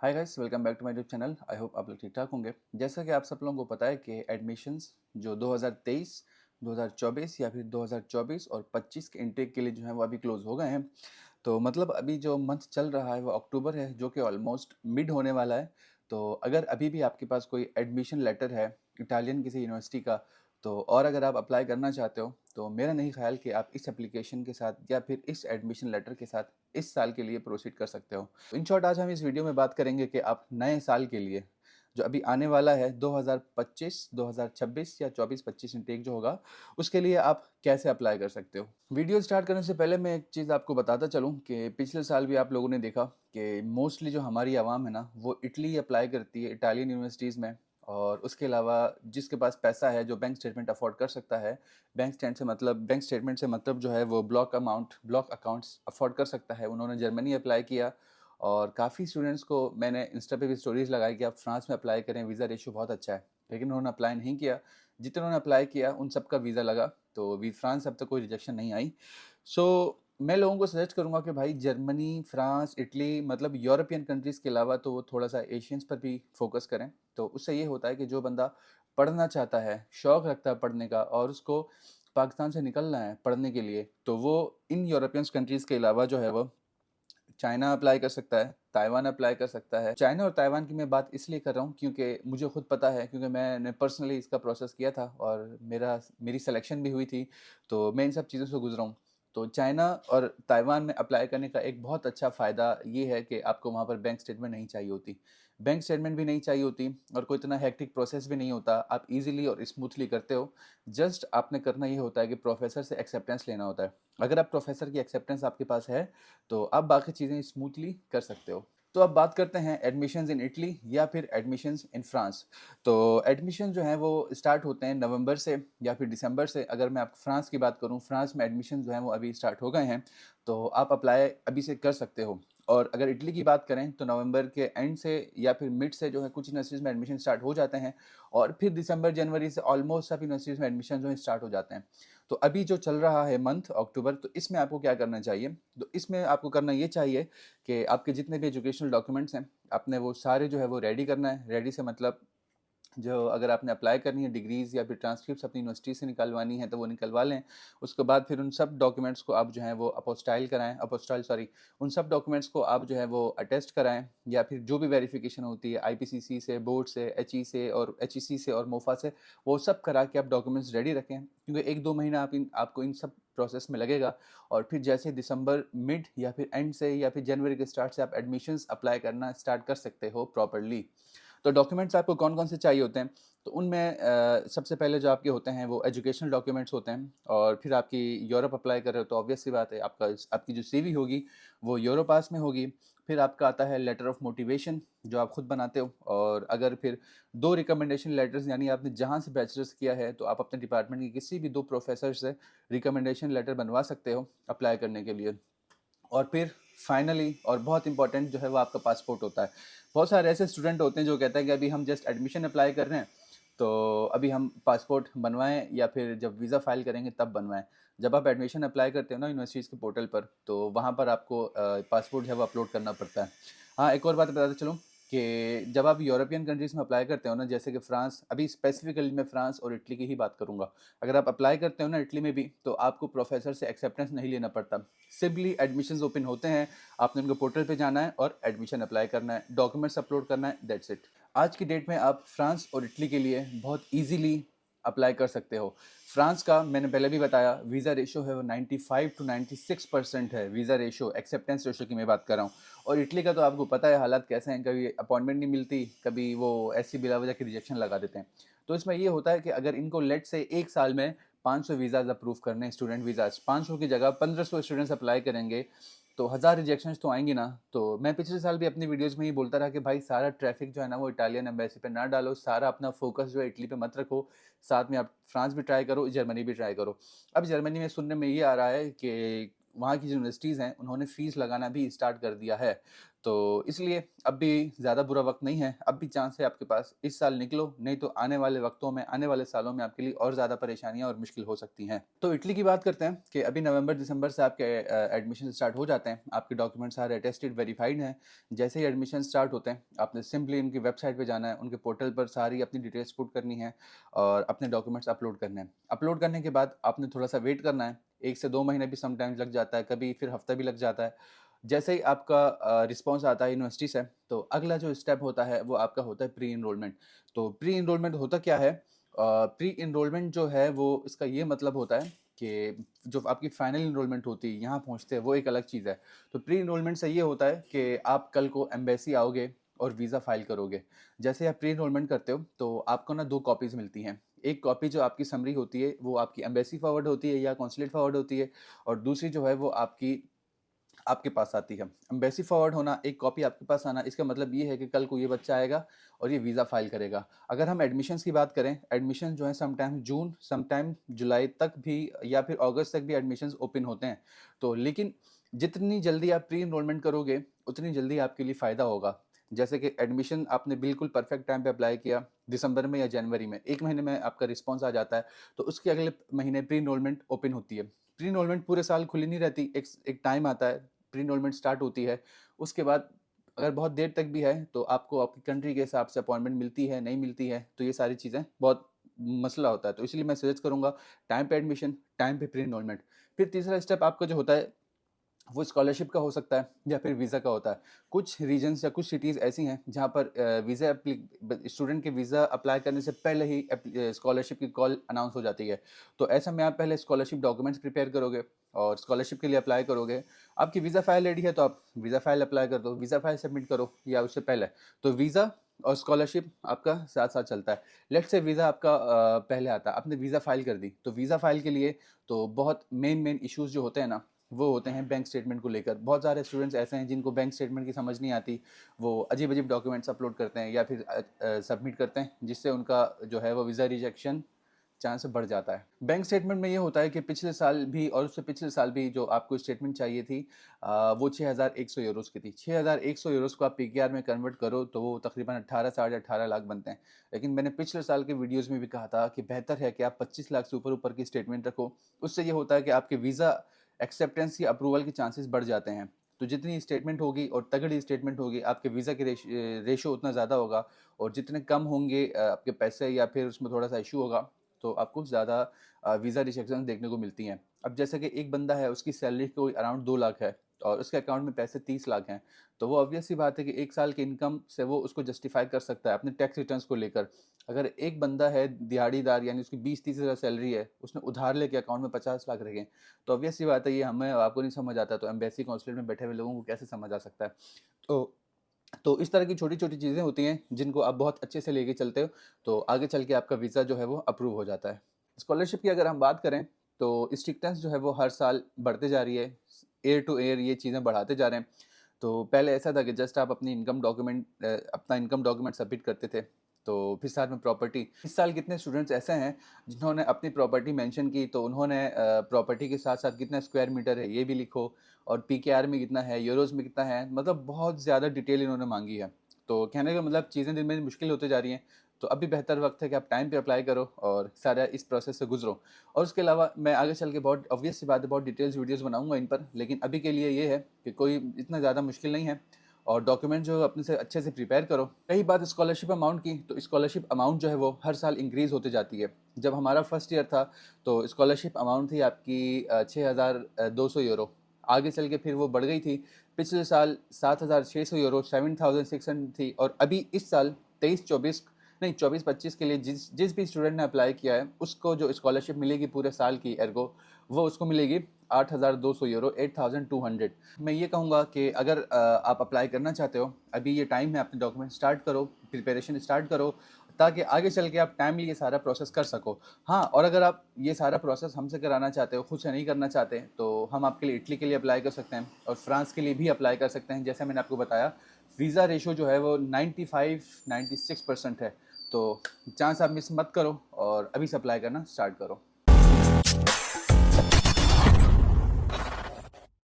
Hi guys, welcome back to my YouTube channel. I hope आप लोग ठीक ठाक होंगे। जैसा कि आप सब लोगों को पता है कि एडमिशन्स जो 2023, 2024 या फिर 2024 और 25 के इनटेक के लिए जो है वो अभी क्लोज हो गए हैं। तो मतलब अभी जो मंथ चल रहा है वो अक्टूबर है, जो कि ऑलमोस्ट मिड होने वाला है। तो अगर अभी भी आपके पास कोई एडमिशन लेटर है इटालियन किसी यूनिवर्सिटी का, तो और अगर आप अप्लाई करना चाहते हो तो मेरा नहीं ख्याल कि आप इस एप्लीकेशन के साथ या फिर इस एडमिशन लेटर के साथ इस साल के लिए प्रोसीड कर सकते हो। इन शॉर्ट आज हम इस वीडियो में बात करेंगे कि आप नए साल के लिए जो अभी आने वाला है 2025, 2026 या 24-25 इनटेक जो होगा, उसके लिए आप कैसे अप्लाई कर सकते हो। वीडियो स्टार्ट करने से पहले मैं एक चीज़ आपको बताता चलूँ कि पिछले साल भी आप लोगों ने देखा कि मोस्टली जो हमारी आवाम है ना, वो इटली अप्लाई करती है इटालियन यूनिवर्सिटीज़ में। और उसके अलावा जिसके पास पैसा है, जो बैंक स्टेटमेंट अफोर्ड कर सकता है, बैंक स्टेटमेंट से मतलब जो है वो ब्लॉक अकाउंट्स अफोर्ड कर सकता है, उन्होंने जर्मनी अप्लाई किया। और काफ़ी स्टूडेंट्स को मैंने इंस्टा पे भी स्टोरीज लगाई कि आप फ्रांस में अप्लाई करें, वीज़ा रेशियो बहुत अच्छा है। लेकिन उन्होंने अप्लाई नहीं किया। जितने अप्लाई किया उन सबका वीज़ा लगा। तो वी फ्रांस अब तक कोई रिजेक्शन नहीं आई। सो मैं लोगों को सजेस्ट करूंगा कि भाई जर्मनी, फ्रांस, इटली मतलब यूरोपियन कंट्रीज़ के अलावा तो वो थोड़ा सा एशियंस पर भी फोकस करें। तो उससे ये होता है कि जो बंदा पढ़ना चाहता है, शौक़ रखता है पढ़ने का और उसको पाकिस्तान से निकलना है पढ़ने के लिए, तो वो इन यूरोपियन कंट्रीज़ के अलावा जो है वो चाइना अप्लाई कर सकता है, ताइवान अप्लाई कर सकता है। चाइना और ताइवान की मैं बात इसलिए कर रहा हूँ क्योंकि मुझे खुद पता है, क्योंकि मैंने पर्सनली इसका प्रोसेस किया था और मेरी सिलेक्शन भी हुई थी। तो मैं इन सब चीज़ों से गुजरा हूँ। तो चाइना और ताइवान में अप्लाई करने का एक बहुत अच्छा फ़ायदा ये है कि आपको वहाँ पर बैंक स्टेटमेंट नहीं चाहिए होती। बैंक स्टेटमेंट भी नहीं चाहिए होती और कोई इतना हेक्टिक प्रोसेस भी नहीं होता। आप इजीली और स्मूथली करते हो। जस्ट आपने करना ये होता है कि प्रोफेसर से एक्सेप्टेंस लेना होता है। अगर आप प्रोफेसर की एक्सेप्टेंस आपके पास है तो आप बाकी चीज़ें स्मूथली कर सकते हो। तो अब बात करते हैं एडमिशन्स इन इटली या फिर एडमिशन्स इन फ्रांस। तो एडमिशन जो हैं वो स्टार्ट होते हैं नवंबर से या फिर दिसंबर से। अगर मैं आप फ्रांस की बात करूं, फ्रांस में एडमिशन जो हैं वो अभी स्टार्ट हो गए हैं। तो आप अप्लाई अभी से कर सकते हो। और अगर इटली की बात करें तो नवंबर के एंड से या फिर मिड से जो है कुछ यूनिवर्सिटीज़ में एडमिशन स्टार्ट हो जाते हैं। और फिर दिसंबर जनवरी से ऑलमोस्ट सब यूनिवर्सिटीज़ में एडमिशन जो है स्टार्ट हो जाते हैं। तो अभी जो चल रहा है मंथ अक्टूबर, तो इसमें आपको क्या करना चाहिए? तो इसमें आपको करना ये चाहिए कि आपके जितने भी एजुकेशनल डॉक्यूमेंट्स हैं, आपने वो सारे जो है वो रेडी करना है। रेडी से मतलब जो अगर आपने अप्लाई करनी है डिग्रीज़ या फिर ट्रांसक्रिप्ट्स अपनी यूनिवर्सिटी से निकलवानी है तो वो निकलवा लें। उसके बाद फिर उन सब डॉक्यूमेंट्स को आप जो है वो अपोस्टाइल सॉरी, उन सब डॉक्यूमेंट्स को आप जो है वो अटेस्ट कराएँ या फिर जो भी वेरिफिकेशन होती है आईपीसीसी से, बोर्ड से, एचई से और एचईसी से और मोफा से, वो सब करा के आप डॉक्यूमेंट्स रेडी रखें। क्योंकि 1-2 महीना आपको इन सब प्रोसेस में लगेगा। और फिर जैसे दिसंबर मिड या फिर एंड से या फिर जनवरी के स्टार्ट से आप एडमिशन्स अप्लाई करना स्टार्ट कर सकते हो प्रॉपर्ली। तो डॉक्यूमेंट्स आपको कौन कौन से चाहिए होते हैं? तो उनमें सबसे पहले जो आपके होते हैं वो एजुकेशनल डॉक्यूमेंट्स होते हैं। और फिर आपकी यूरोप अप्लाई कर रहे हो तो ऑब्वियस सी बात है, आपकी जो सीवी होगी वो यूरोपास में होगी। फिर आपका आता है लेटर ऑफ मोटिवेशन जो आप खुद बनाते हो। और अगर फिर 2 रिकमेंडेशन लेटर्स, यानी आपने जहाँ से बैचलर्स किया है तो आप अपने डिपार्टमेंट के किसी भी 2 प्रोफेसर से रिकमेंडेशन लेटर बनवा सकते हो अप्लाई करने के लिए। और फिर फाइनली और बहुत इंपॉर्टेंट जो है वो आपका पासपोर्ट होता है। बहुत सारे ऐसे स्टूडेंट होते हैं जो कहते हैं कि अभी हम जस्ट एडमिशन अप्लाई कर रहे हैं, तो अभी हम पासपोर्ट बनवाएं या फिर जब वीज़ा फाइल करेंगे तब बनवाएं। जब आप एडमिशन अप्लाई करते हो ना यूनिवर्सिटीज़ के पोर्टल पर, तो वहाँ पर आपको पासपोर्ट जो है वो अपलोड करना पड़ता है। हाँ, एक और बात बताते चलूँ कि जब आप यूरोपियन कंट्रीज़ में अप्लाई करते हो ना, जैसे कि फ्रांस, अभी स्पेसिफिकली मैं फ्रांस और इटली की ही बात करूँगा। अगर आप अप्लाई करते हो ना इटली में भी, तो आपको प्रोफेसर से एक्सेप्टेंस नहीं लेना पड़ता। सिंपली एडमिशन्स ओपन होते हैं, आपने उनके पोर्टल पे जाना है और एडमिशन अप्लाई करना है, डॉक्यूमेंट्स अपलोड करना है, दैट्स इट। आज की डेट में आप फ्रांस और इटली के लिए बहुत ईजिली अप्लाई कर सकते हो। फ्रांस का मैंने पहले भी बताया, वीज़ा रेशो है वो 95 टू 96% है। वीज़ा रेशो, एक्सेप्टेंस रेशो की मैं बात कर रहा हूँ। और इटली का तो आपको पता है हालात कैसे हैं, कभी अपॉइंटमेंट नहीं मिलती, कभी वो ऐसी बिला वजह की रिजेक्शन लगा देते हैं। तो इसमें ये होता है कि अगर इनको लेट से 1 साल में 500 वीज़ाज अप्रूव करने हैं, स्टूडेंट वीज़ाज, 500 की जगह 1500 स्टूडेंट्स अप्लाई करेंगे, तो 1000 रिजेक्शंस तो आएंगी ना। तो मैं पिछले साल भी अपनी वीडियोस में ही बोलता रहा कि भाई सारा ट्रैफिक जो है ना वो इटालियन एम्बेसी पे ना डालो, सारा अपना फोकस जो है इटली पे मत रखो। साथ में आप फ्रांस भी ट्राई करो, जर्मनी भी ट्राई करो। अब जर्मनी में सुनने में ये आ रहा है कि वहाँ की जो यूनिवर्सिटीज़ हैं उन्होंने फ़ीस लगाना भी स्टार्ट कर दिया है। तो इसलिए अब भी ज़्यादा बुरा वक्त नहीं है, अब भी चांस है आपके पास, इस साल निकलो, नहीं तो आने वाले वक्तों में, आने वाले सालों में आपके लिए और ज़्यादा परेशानियाँ और मुश्किल हो सकती हैं। तो इटली की बात करते हैं कि अभी नवंबर दिसंबर से आपके एडमिशन स्टार्ट हो जाते हैं, आपके डॉक्यूमेंट सारे अटेस्टेड वेरीफाइड हैं। जैसे ही एडमिशन स्टार्ट होते हैं, आपने सिंपली उनकी वेबसाइट पे जाना है, उनके पोर्टल पर सारी अपनी डिटेल्स पुट करनी है और अपने डॉक्यूमेंट्स अपलोड करने हैं। अपलोड करने के बाद आपने थोड़ा सा वेट करना है, 1 से 2 महीने भी समटाइम्स लग जाता है, कभी फिर हफ्ता भी लग जाता है। जैसे ही आपका रिस्पॉन्स आता है यूनिवर्सिटी से, तो अगला जो स्टेप होता है वो आपका होता है प्री इनरोलमेंट। तो प्री इनरोलमेंट होता क्या है? प्री इनरोलमेंट जो है वो इसका ये मतलब होता है कि जो आपकी फाइनल इनरोलमेंट होती है, यहाँ पहुँचते हैं, वो एक अलग चीज़ है। तो प्री इनरोलमेंट से ये होता है कि आप कल को एम्बेसी आओगे और वीज़ा फाइल करोगे। जैसे आप प्री इनरोलमेंट करते हो तो आपको ना 2 कॉपीज़ मिलती हैं। एक कॉपी जो आपकी समरी होती है वो आपकी एम्बेसी फॉरवर्ड होती है या कॉन्सुलेट फॉरवर्ड होती है, और दूसरी जो है वो आपके पास आती है। एम्बेसी फॉरवर्ड होना, एक कॉपी आपके पास आना, इसका मतलब ये है कि कल को ये बच्चा आएगा और ये वीज़ा फाइल करेगा। अगर हम एडमिशन्स की बात करें, एडमिशन जो है समटाइम जून, समटाइम जुलाई तक भी या फिर अगस्त तक भी एडमिशन्स ओपन होते हैं। तो लेकिन जितनी जल्दी आप प्री एनरोलमेंट करोगे उतनी जल्दी आपके लिए फ़ायदा होगा। जैसे कि एडमिशन आपने बिल्कुल परफेक्ट टाइम पे अप्लाई किया, दिसंबर में या जनवरी में, 1 महीने में आपका रिस्पॉन्स आ जाता है, तो उसके अगले महीने प्री एनरोलमेंट ओपन होती है। प्री एनरोलमेंट पूरे साल खुली नहीं रहती, एक टाइम आता है, प्री एनरोलमेंट स्टार्ट होती है। उसके बाद अगर बहुत देर तक भी है तो आपको आपकी कंट्री के हिसाब से अपॉइंटमेंट मिलती है, नहीं मिलती है, तो ये सारी चीज़ें बहुत मसला होता है। तो इसलिए मैं सजेस्ट करूँगा टाइम पे एडमिशन, टाइम पे प्री एनरोलमेंट। फिर तीसरा स्टेप आपका जो होता है वो स्कॉलरशिप का हो सकता है या फिर वीज़ा का होता है। कुछ रीजन्स या कुछ सिटीज़ ऐसी हैं जहाँ पर स्टूडेंट के वीज़ा अप्लाई करने से पहले ही स्कॉलरशिप की कॉल अनाउंस हो जाती है। तो ऐसा में आप पहले स्कॉलरशिप डॉक्यूमेंट्स प्रिपेयर करोगे और स्कॉलरशिप के लिए अप्लाई करोगे। आपकी वीज़ा फाइल रेडी है तो आप वीज़ा फाइल अप्लाई कर दो, वीज़ा फाइल सबमिट करो या उससे पहले। तो वीज़ा और स्कॉलरशिप आपका साथ-साथ चलता है। लेट्स से वीज़ा आपका पहले आता है, आपने वीज़ा फाइल कर दी, तो वीज़ा फाइल के लिए तो बहुत मेन इश्यूज़ जो होते हैं ना, वो होते हैं बैंक स्टेटमेंट को लेकर। बहुत सारे स्टूडेंट्स ऐसे हैं जिनको बैंक स्टेटमेंट की समझ नहीं आती, वो अजीब-अजीब डॉक्यूमेंट्स अपलोड करते हैं या फिर सबमिट करते हैं, जिससे उनका जो है वो वीज़ा रिजेक्शन चांस बढ़ जाता है। बैंक स्टेटमेंट में ये होता है कि पिछले साल भी और उससे पिछले साल भी जो आपको स्टेटमेंट चाहिए थी वो 6,100 यूरोज़ की थी। 6,100 यूरोज़ को आप पीकेआर में कन्वर्ट करो तो वो तकरीबन 18 साढ़े 18 लाख बनते हैं। लेकिन मैंने पिछले साल के वीडियोज़ में भी कहा था कि बेहतर है कि आप 25 लाख से ऊपर-ऊपर की स्टेटमेंट रखो। उससे ये होता है कि आपके वीज़ा एक्सेप्टेंस या अप्रूवल के चांसेस बढ़ जाते हैं। तो जितनी स्टेटमेंट होगी और तगड़ी स्टेटमेंट होगी, आपके वीज़ा के रेशो उतना ज़्यादा होगा, और जितने कम होंगे आपके पैसे या फिर उसमें थोड़ा-सा इश्यू होगा, तो आपको ज़्यादा वीज़ा रिजेक्शन देखने को मिलती हैं। अब जैसे कि एक बंदा है, उसकी सैलरी कोई अराउंड 2 लाख है और उसके अकाउंट में पैसे 30 लाख हैं, तो वो ऑब्वियस सी बात है कि 1 साल की इनकम से वो उसको जस्टिफ़ाई कर सकता है अपने टैक्स रिटर्न्स को लेकर। अगर एक बंदा है दिहाड़ीदार, यानी उसकी 20-30 हज़ार सैलरी है, उसने उधार लेके अकाउंट में 50 लाख रखे हैं, तो ऑब्वियस सी बात है ये हमें और आपको नहीं समझ आता, तो एम्बेसी कॉन्सुलेट में बैठे हुए लोगों को कैसे समझ आ सकता है। तो इस तरह की छोटी-छोटी चीज़ें होती हैं जिनको आप बहुत अच्छे से लेके चलते हो, तो आगे चल के आपका वीज़ा जो है वो अप्रूव हो जाता है। स्कॉलरशिप की अगर हम बात करें तो स्ट्रिक्टनेस जो है वो हर साल बढ़ते जा रही है। ईयर टू ईयर ये चीज़ें बढ़ाते जा रहे हैं। तो पहले ऐसा था कि जस्ट आप अपना इनकम डॉक्यूमेंट सबमिट करते थे, तो फिर साथ में प्रॉपर्टी। इस साल कितने स्टूडेंट्स ऐसे हैं जिन्होंने अपनी प्रॉपर्टी मेंशन की, तो उन्होंने प्रॉपर्टी के साथ-साथ कितना स्क्वायर मीटर है ये भी लिखो, और पीकेआर में कितना है, यूरोज़ में कितना है, मतलब बहुत ज़्यादा डिटेल इन्होंने माँगी है। तो कहने का मतलब चीज़ें दिन में दिन मुश्किल होती जा रही हैं, तो अभी बेहतर वक़्त है कि आप टाइम पे अप्लाई करो और सारा इस प्रोसेस से गुज़रो। और उसके अलावा मैं आगे चल के बहुत ऑब्वियस सी बात है, बहुत डिटेल्स वीडियोज़ बनाऊँगा इन पर, लेकिन अभी के लिए ये है कि कोई इतना ज़्यादा मुश्किल नहीं है, और डॉक्यूमेंट जो अपने से अच्छे से प्रिपेयर करो। रही बात स्कॉलरशिप अमाउंट की, तो स्कॉलरशिप अमाउंट जो है वो हर साल इंक्रीज़ होती जाती है। जब हमारा फर्स्ट ईयर था तो स्कॉलरशिप अमाउंट थी आपकी 6,200 यूरो। आगे चल के फिर वो बढ़ गई थी। पिछले साल 7,600 यूरो, 7,600 थी, और अभी इस साल 23-24 नहीं 24-25 के लिए जिस जिस भी स्टूडेंट ने अप्लाई किया है उसको जो स्कॉलरशिप मिलेगी पूरे साल की, एर्गो वो उसको मिलेगी 8,200 यूरो, 8,200। मैं ये कहूँगा कि अगर आप अप्लाई करना चाहते हो, अभी ये टाइम है, अपने डॉक्यूमेंट स्टार्ट करो, प्रिपरेशन स्टार्ट करो, ताकि आगे चल के आप टाइमली ये सारा प्रोसेस कर सको। हाँ, और अगर आप ये सारा प्रोसेस हमसे कराना चाहते हो, खुद से नहीं करना चाहते, तो हम आपके लिए इटली के लिए अप्लाई कर सकते हैं और फ्रांस के लिए भी अप्लाई कर सकते हैं। जैसे मैंने आपको बताया, वीज़ा रेशो जो है वो 95-96% है, तो चांस आप मिस मत करो और अभी से अप्लाई करना स्टार्ट करो।